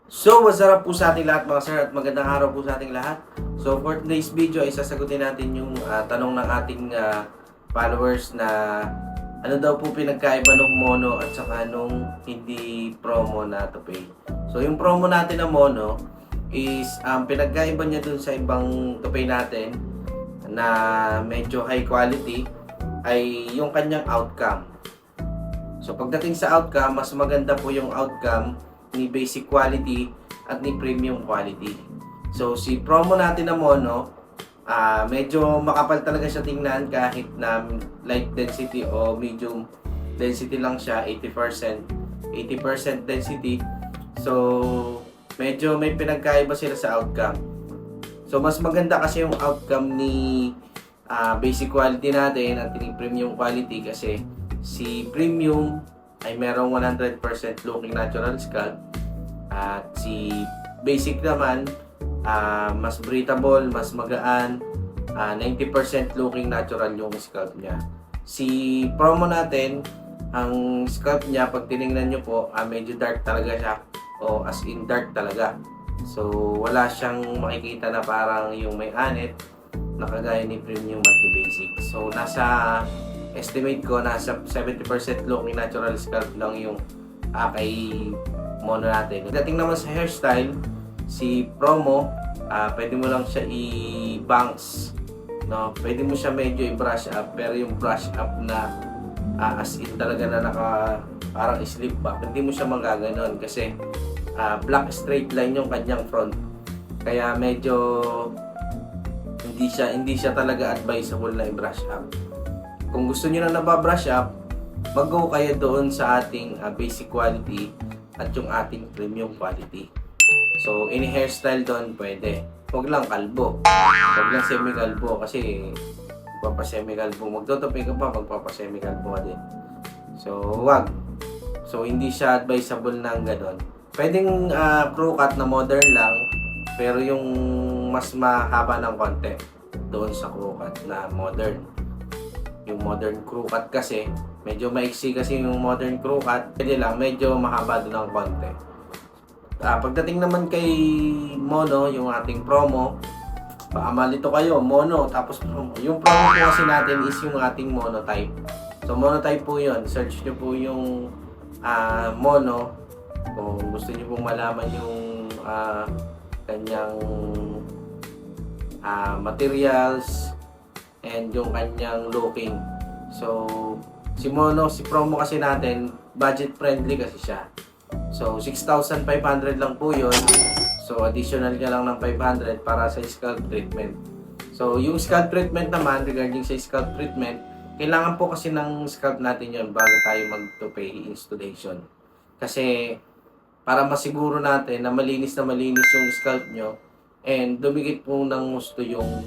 So, what's up po sa ating lahat mga sir at magandang araw po sa ating lahat. So, for today's video ay sasagutin natin yung tanong ng ating followers na ano daw po pinagkaiba ng mono at saka nung hindi promo na to pay. So, yung promo natin na mono is pinagkaiba niya dun sa ibang to pay natin na medyo high quality ay yung kanyang outcome. So, pagdating sa outcome, mas maganda po yung outcome ni basic quality at ni premium quality. So, si promo natin na mono, medyo makapal talaga siya tingnan kahit na light density o medium density lang siya, 80% density. So, medyo may pinagkaiba sila sa outcome. So, mas maganda kasi yung outcome ni basic quality natin at ni premium quality kasi si premium ay merong 100% looking natural scalp at si basic naman mas breathable, mas magaan, 90% looking natural yung scalp niya. Si promo natin, ang scalp niya pag tiningnan nyo po, medyo dark talaga siya o as in dark talaga. So wala siyang makikita na parang yung may anit na kagaya ni premium at ni basic. So nasa estimate ko nasa 70% looking natural scalp lang yung kay mono natin. Dating naman sa hairstyle, si promo, pwede mo lang siya i-bangs, no? Pwede mo siya medyo i-brush up, pero yung brush up na as in talaga na parang slip back, hindi mo siya magaganon kasi black straight line yung kanyang front. Kaya medyo hindi siya talaga advisable na i-brush up. Kung gusto niyo na nababrush up, mag-go kayo doon sa ating basic quality at yung ating premium quality. So, any hairstyle doon pwede. Huwag lang kalbo. Huwag lang semi-kalbo kasi magpapa-semi-kalbo. Magtotopay ka pa, magpapa-semi-kalbo ka din. So, huwag. So, hindi siya advisable ng ganon. Pwedeng crew cut na modern lang, pero yung mas mahaba ng konti doon sa crew cut na modern. Yung modern crew cut kasi, medyo maiksi kasi yung modern crew cut, pwede lang, medyo mahaba doon ng konti. Pagdating naman kay mono, yung ating promo, baka malito kayo, mono, tapos promo. Yung promo po kasi natin is yung ating monotype. So, monotype po yun. Search nyo po yung mono, kung gusto nyo pong malaman yung kanyang materials, and yung kanyang looking. So, si mono, si promo kasi natin, budget friendly kasi siya. So, 6,500 lang po yun. So, additional ka lang ng 500 para sa scalp treatment. So, yung scalp treatment naman, regarding sa scalp treatment, kailangan po kasi ng scalp natin yun bago tayo mag-topay installation. Kasi, para masiguro natin na malinis yung scalp nyo and dumikit po ng gusto yung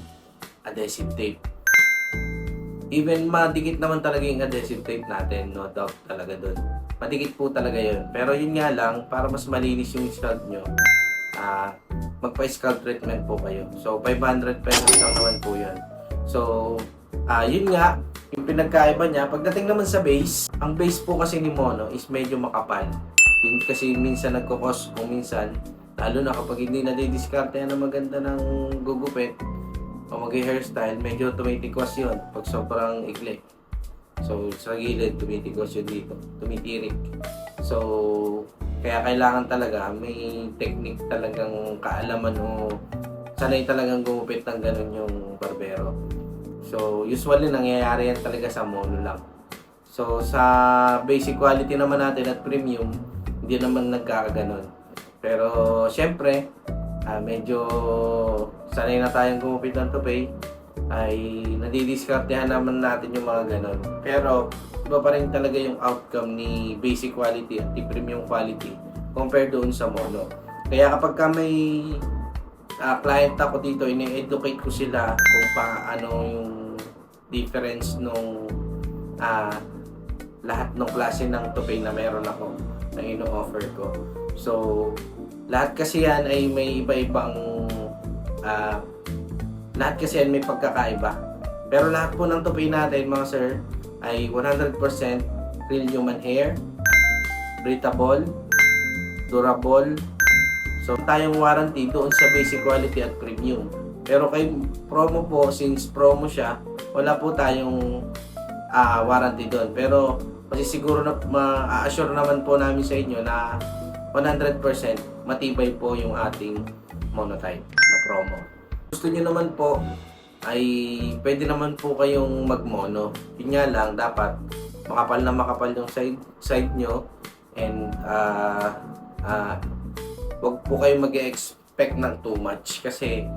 adhesive tape. Even madikit naman talaga yung adhesive tape natin, no doubt talaga doon. Madikit po talaga yun. Pero yun nga lang, para mas malinis yung scalp nyo, magpa-scalp treatment po kayo. So, 500 pesos lang naman po yun. So, yun nga, yung pinagkaiba niya, pagdating naman sa base, ang base po kasi ni mono is medyo makapal. Yun kasi minsan nagkukos, kung minsan, lalo na kapag hindi na-discard na maganda ng gugupit, o mag-hairstyle, medyo tumitikwas yun pag sobrang ikli. So, sa gilid, tumitikwas yun dito. Tumitirik. So, kaya kailangan talaga may technique talagang kaalaman o sanay talagang gumupit ng ganun yung barbero. So, usually nangyayari yan talaga sa mono lang. So, sa basic quality naman natin at premium, hindi naman nagkakaganon. Pero, syempre, medyo sanay na tayong gumupit ng topay, ay nadidiskartehan naman natin yung mga ganon. Pero iba pa rin talaga yung outcome ni basic quality at ni premium quality compared doon sa mono. Kaya kapag ka may client ako dito, ini-educate ko sila kung paano yung difference nung lahat ng klase ng topay na meron ako na ino-offer ko. So, lahat kasi yan ay may iba-ibang lahat kasi yan may pagkakaiba. Pero lahat po ng topay natin mga sir ay 100% real human hair, breathable, durable, So, tayong warranty doon sa basic quality at premium. Pero kay promo po, since promo siya, wala po tayong warranty doon. Pero masisiguro na, ma-assure naman po namin sa inyo na 100% matibay po yung ating monotype na promo. Gusto nyo naman po ay pwede naman po kayong magmono. Yun nga lang, dapat makapal na makapal yung side nyo, and wag po kayong mag-expect ng too much kasi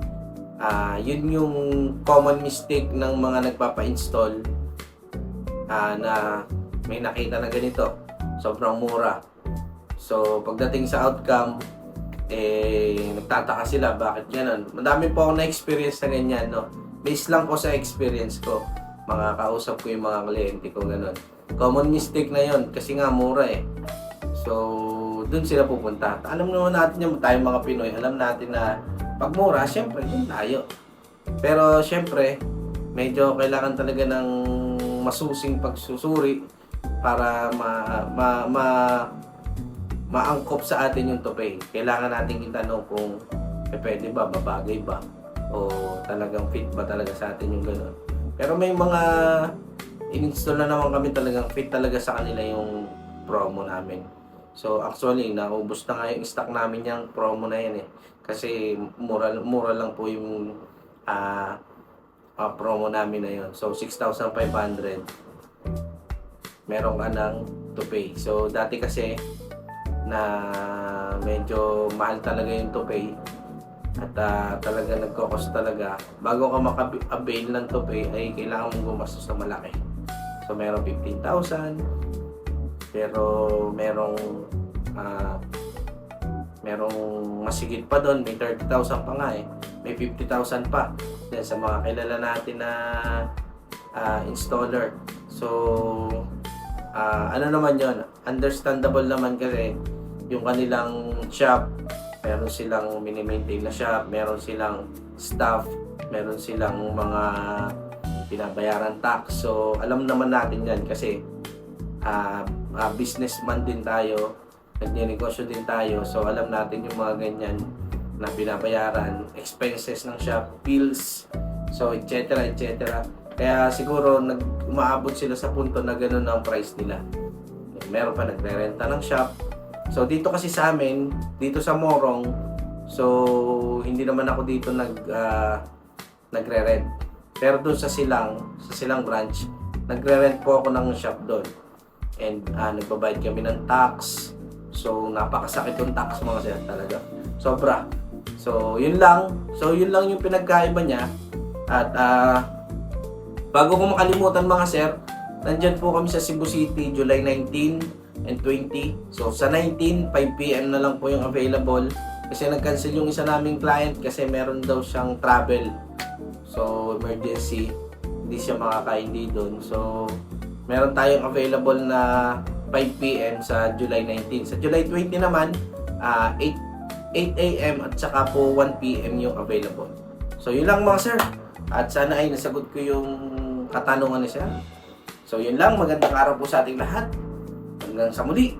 yun yung common mistake ng mga nagpapa-install na may nakita na ganito, sobrang mura. So pagdating sa outcome, nagtataka sila bakit gano'n. Madami po ako na-experience na ganyan, no? Based lang po sa experience ko, mga kausap ko yung mga kliyente ko, gano'n. Common mistake na yon kasi nga mura eh. So dun sila pupunta. Alam naman natin yung tayong mga Pinoy, alam natin na pag mura, syempre dun tayo. Pero syempre, medyo kailangan talaga ng masusing pagsusuri para maangkop sa atin yung tupay. Kailangan natin itanong kung pwede ba, babagay ba, o talagang fit ba talaga sa atin yung gano'n. Pero may mga in-install na naman kami talagang fit talaga sa kanila yung promo namin. So actually, naubos na nga yung stock namin yung promo na yan eh. Kasi mura lang po yung promo namin na yun. So 6,500 meron ka ng to pay. So dati kasi na medyo mahal talaga yung to pay at talaga nagkokos talaga. Bago ka maka-avail ng to pay ay kailangan mong gumastos na malaki. So meron 15,000, pero merong masigit pa doon, may 30,000 pa nga eh. May 50,000 pa. Yan sa mga kilala natin na installer. So ano naman yon, understandable naman kasi yung kanilang shop, meron silang mini-maintain na shop, meron silang staff, meron silang mga binabayaran tax. So alam naman natin yan kasi businessman din tayo, nagnenegosyo din tayo. So alam natin yung mga ganyan na binabayaran, expenses ng shop, bills, so etc. etc. Kaya siguro umaabot sila sa punto na gano'n ang price nila. Meron pa nagre-renta ng shop. So dito kasi sa amin, dito sa Morong, so hindi naman ako dito nagre-rent. Pero doon sa Silang branch, nagre-rent po ako ng shop doon. And nagbabayad kami ng tax. So napakasakit yung tax mga sir talaga. Sobra. So yun lang. So yun lang yung pinagkaiba niya. At bago ko makalimutan mga sir, nandyan po kami sa Cebu City, July 19 and 20. So sa 19, 5 PM na lang po yung available. Kasi nag-cancel yung isa naming client kasi meron daw siyang travel. So emergency, hindi siya makakaindi doon. So meron tayong available na 5 PM sa July 19. Sa July 20 naman, 8 AM at saka po 1 PM yung available. So yun lang mga sir. At sana ay nasagot ko yung katanungan niya. So yun lang, magandang araw po sa ating lahat. Hanggang sa muli.